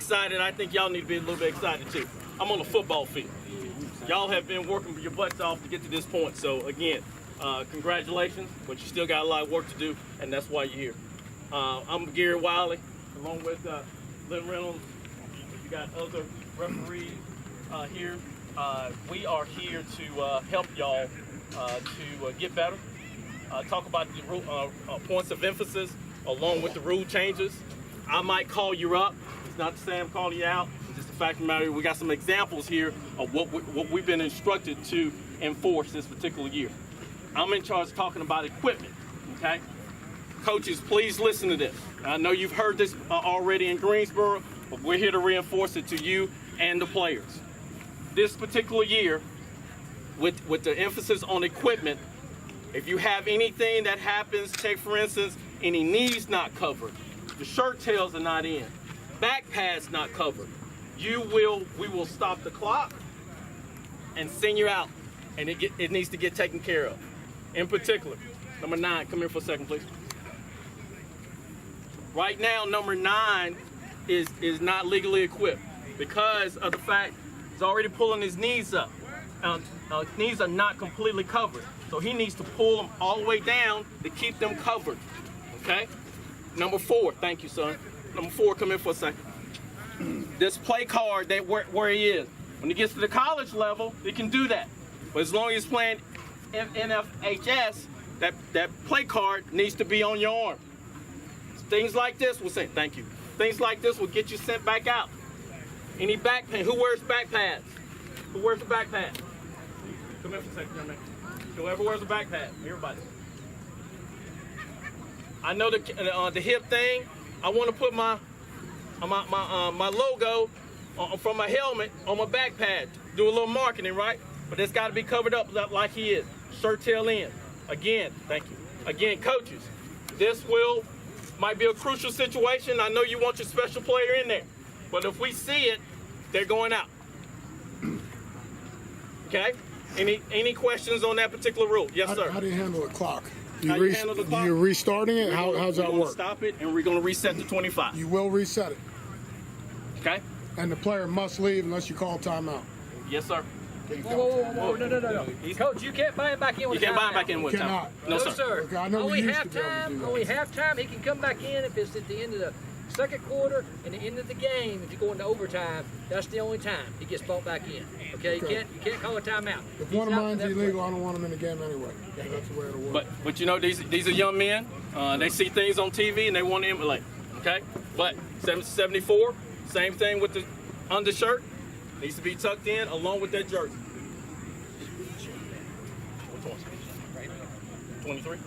excited. I think y'all need to be a little bit excited too. I'm on the football field. Y'all have been working your butts off to get to this point. So again, congratulations, but you still got a lot of work to do, and that's why you're here. I'm Gary Wiley, along with Lynn Reynolds. You got other referees here. We are here to help y'all to get better. Talk about the points of emphasis along with the rule changes. I might call you up. It's not to say I'm calling you out. It's just the fact of the matter, we got some examples here of what we've been instructed to enforce this particular year. I'm in charge of talking about equipment, okay? Coaches, please listen to this. I know you've heard this already in Greensboro, but we're here to reinforce it to you and the players. This particular year, with the emphasis on equipment, if you have anything that happens, take for instance, any knees not covered, the shirt tails are not in, back pads not covered, we will stop the clock and send you out, and it needs to get taken care of. In particular, number 9, come here for a second, please. Right now, number 9 is not legally equipped because of the fact he's already pulling his knees up. His knees are not completely covered, so he needs to pull them all the way down to keep them covered. Okay? Number 4, thank you, son. Number 4, come here for a second. This play card that where he is, when he gets to the college level, he can do that. But as long as he's playing NCHSAA, that play card needs to be on your arm. Things like this will say, thank you. Things like this will get you sent back out. Any back pain? Who wears back pads? Who wears the back pad? Come here for a second, young man. Whoever wears a back pad, everybody. I know the hip thing. I want to put my logo from my helmet on my back pad. Do a little marketing, right? But it's got to be covered up like he is. Shirt tail in. Again, thank you. Again, coaches, this might be a crucial situation. I know you want your special player in there, but if we see it, they're going out. Okay? Any questions on that particular rule? Yes, sir. How do you handle the clock? How do you handle the clock? You're restarting it? How's that work? Stop it, and we're going to reset to 25. You will reset it. Okay? And the player must leave unless you call timeout. Yes, sir. Whoa, no. Coach, you can't buy him back in with You can't buy him timeout. back in with time. No, sir. Okay, I know only we used to be able to do that. Only halftime. He can come back in if it's at the end of the second quarter and the end of the game. If you go into overtime, that's the only time he gets brought back in. Okay? You can't call a timeout. If one of mine's illegal, I don't want him in the game anyway. That's the way it'll work. But you know, these are young men. They see things on TV and they want to emulate. Okay? But 74, same thing with the undershirt. Needs to be tucked in along with that jersey. 23?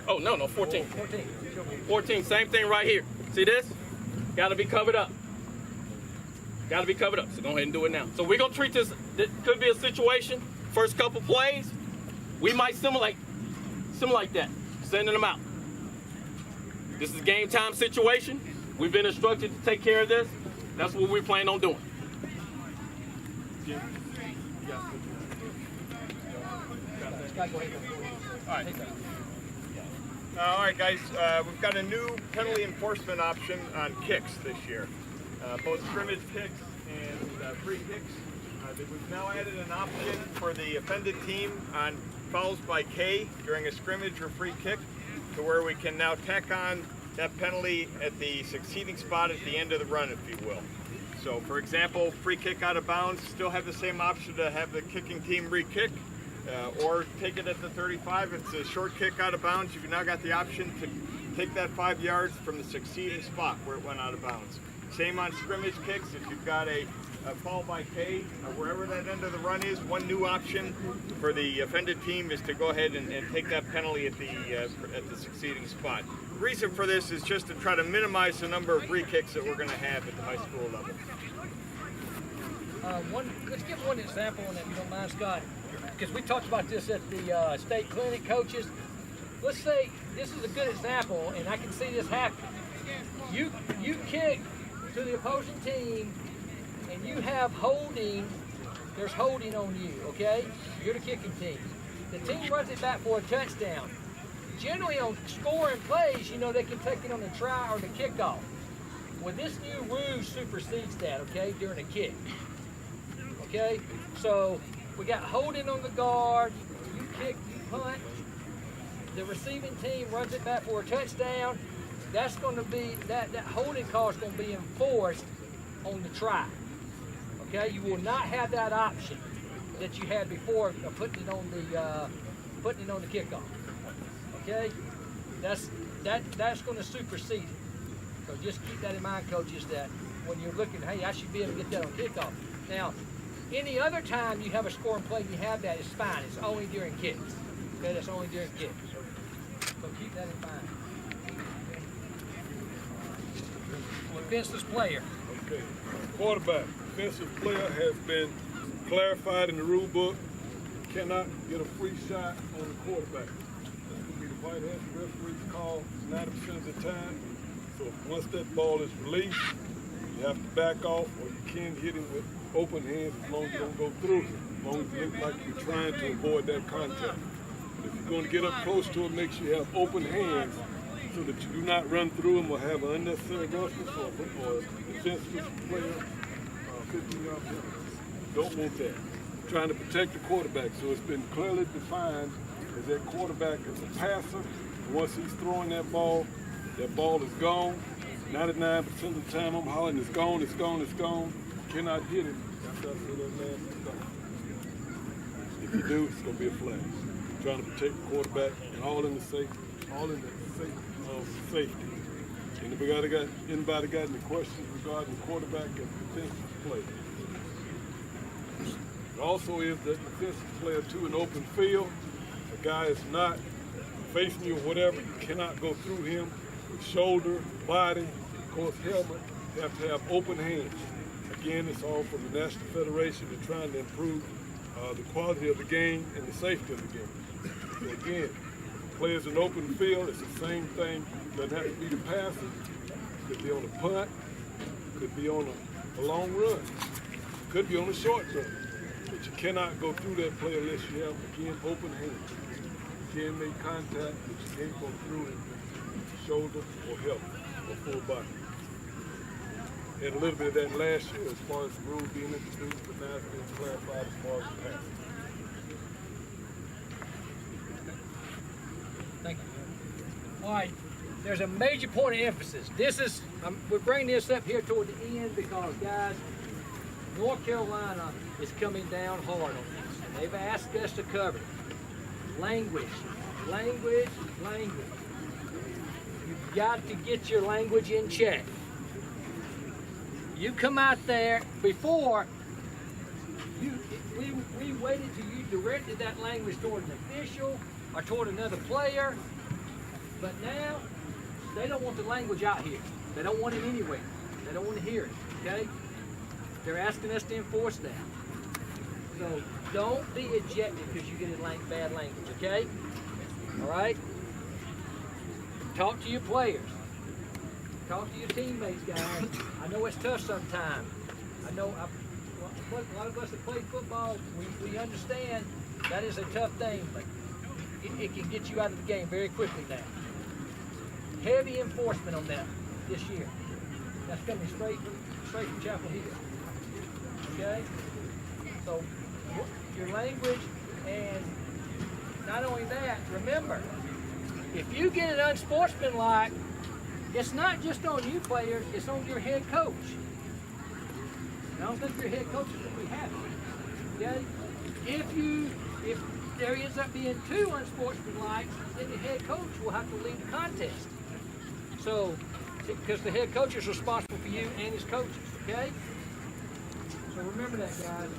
Oh, no, 14. 14, same thing right here. See this? Got to be covered up. Got to be covered up. So go ahead and do it now. So we're going to treat this could be a situation, first couple plays, we might simulate that, sending them out. This is a game time situation. We've been instructed to take care of this. That's what we plan on doing. All right, guys, we've got a new penalty enforcement option on kicks this year. Both scrimmage kicks and free kicks. We've now added an option for the offended team on fouls by K during a scrimmage or free kick, to where we can now tack on that penalty at the succeeding spot at the end of the run, if you will. So, for example, free kick out of bounds, still have the same option to have the kicking team re-kick, or take it at the 35. It's a short kick out of bounds. You've now got the option to take that 5 yards from the succeeding spot where it went out of bounds. Same on scrimmage kicks. If you've got a foul by K, wherever that end of the run is, one new option for the offended team is to go ahead and take that penalty at the succeeding spot. The reason for this is just to try to minimize the number of re-kicks that we're going to have at the high school level. Let's give one example, and if you don't mind, Scott, because we talked about this at the state clinic, coaches. Let's say this is a good example, and I can see this happen. You kick to the opposing team, and you have holding. There's holding on you, okay? You're the kicking team. The team runs it back for a touchdown. Generally, on scoring plays, you know they can take it on the try or the kickoff. Well, this new rule supersedes that, okay, during a kick. Okay? So we got holding on the guard, you kick, you punt, the receiving team runs it back for a touchdown. That's going to be, that holding call is going to be enforced on the try. Okay? You will not have that option that you had before of putting it on the kickoff. Okay? That's going to supersede it. So just keep that in mind, coaches, that when you're looking, hey, I should be able to get that on kickoff. Now, any other time you have a scoring play and you have that, it's fine. It's only during kicks. Okay, that's only during kicks. So keep that in mind. Defenseless player. Okay. Quarterback. Defensive player has been clarified in the rule book. Cannot get a free shot on the quarterback. That's going to be the white hat referee's call 90% of the time. So once that ball is released, you have to back off, or you can hit him with open hands as long as you don't go through him, as long as you look like you're trying to avoid that contact. But if you're going to get up close to him, make sure you have open hands so that you do not run through him or have an unnecessary roughness or defenseless player 15-yard penalty. Don't want that. Trying to protect the quarterback, so it's been clearly defined as that quarterback is a passer. Once he's throwing that ball is gone. 99% of the time I'm hollering, it's gone, it's gone, it's gone. Cannot hit him. After I say that man is gone. If you do, it's going to be a flag. Trying to protect the quarterback and all in the safety of safety. Anybody got any questions regarding the quarterback and defensive player? It also is that defensive player to an open field. The guy is not facing you or whatever, you cannot go through him with shoulder, body, of course helmet. You have to have open hands. Again, it's all from the National Federation. They're trying to improve the quality of the game and the safety of the game. So again, players in open field, it's the same thing. Doesn't have to be the passing. Could be on a punt. Could be on a long run. Could be on a short run. But you cannot go through that player unless you have, again, open hands. You can make contact, but you can't go through it with shoulder or hip or full body. Had a little bit of that last year as far as the rule being introduced, but now it's been clarified as far as the passing. Thank you. All right, there's a major point of emphasis. We're bringing this up here toward the end because, guys, North Carolina is coming down hard on this. And they've asked us to cover it. Language. You've got to get your language in check. You come out there before, we waited till you directed that language toward an official or toward another player, but now they don't want the language out here. They don't want it anywhere. They don't want to hear it, okay? They're asking us to enforce that. So don't be ejected because you get in bad language, okay? All right? Talk to your players. Talk to your teammates, guys. I know it's tough sometimes. I know a lot of us that play football, we understand that is a tough thing, but it can get you out of the game very quickly now. Heavy enforcement on that this year. That's coming straight from Chapel Hill. Okay? So your language, and not only that, remember, if you get it unsportsmanlike, it's not just on you players, it's on your head coach. And I don't think your head coach is going to be happy. Okay? If there ends up being two unsportsmanlike, then the head coach will have to leave the contest. So, because the head coach is responsible for you and his coaches, okay? So remember that, guys.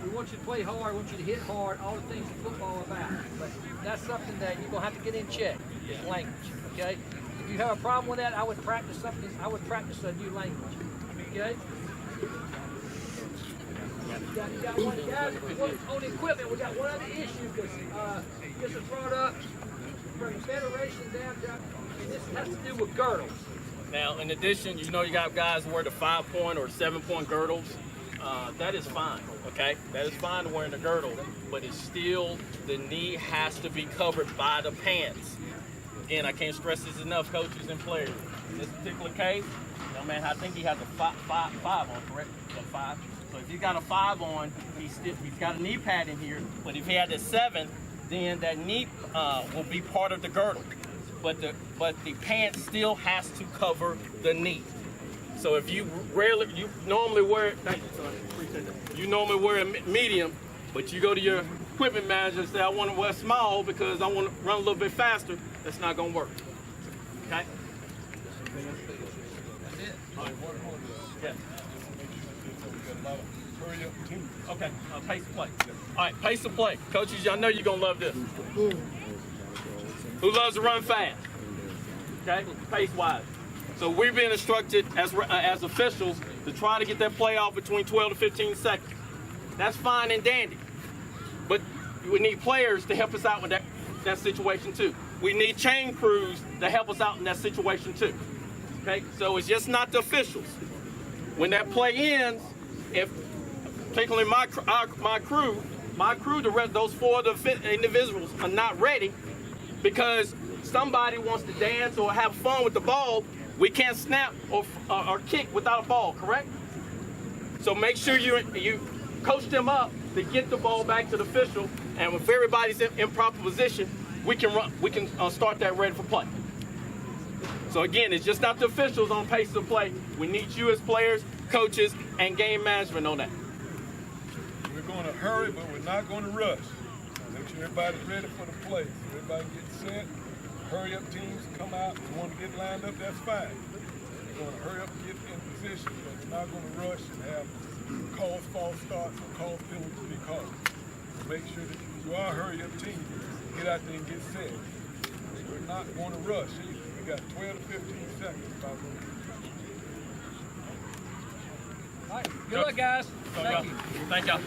We want you to play hard, we want you to hit hard, all the things that football is about. But that's something that you're going to have to get in check, is language, okay? If you have a problem with that, I would practice a new language, okay? You got one, guys, on equipment, we got one other issue because this was brought up from the Federation down to, and this has to do with girdles. Now, in addition, you know you got guys who wear the 5-point or 7-point girdles. That is fine, okay? That is fine wearing the girdle, but it's still, the knee has to be covered by the pants. Again, I can't stress this enough, coaches and players. In this particular case, young man, I think he has a five on, correct? A 5. So if he's got a 5 on, he's got a knee pad in here. But if he had a 7, then that knee will be part of the girdle. But the pants still has to cover the knee. So if you normally wear, thank you, son, appreciate that. You normally wear a medium, but you go to your equipment manager and say, I want to wear small because I want to run a little bit faster. That's not going to work. Okay? All right. Yeah. Okay, pace of play. All right, pace of play. Coaches, y'all know you're going to love this. Who loves to run fast? Okay, pace-wise. So we're being instructed as officials to try to get that play off between 12 to 15 seconds. That's fine and dandy. But we need players to help us out with that situation too. We need chain crews to help us out in that situation too. Okay, so it's just not the officials. When that play ends, if particularly my crew, those 4 individuals are not ready because somebody wants to dance or have fun with the ball, we can't snap or kick without a ball, correct? So make sure you coach them up to get the ball back to the official, and if everybody's in proper position, we can start that ready for play. So again, it's just not the officials on pace of play. We need you as players, coaches, and game management on that. We're going to hurry, but we're not going to rush. Make sure everybody's ready for the play. Everybody gets set. Hurry up teams come out. If you want to get lined up, that's fine. We're going to hurry up and get in position, but we're not going to rush and have cause false starts or cause penalties to be called. So make sure that if you are a hurry up team, get out there and get set. We're not going to rush. We got 12 to 15 seconds. All right, good luck, guys. Thank you. Thank y'all.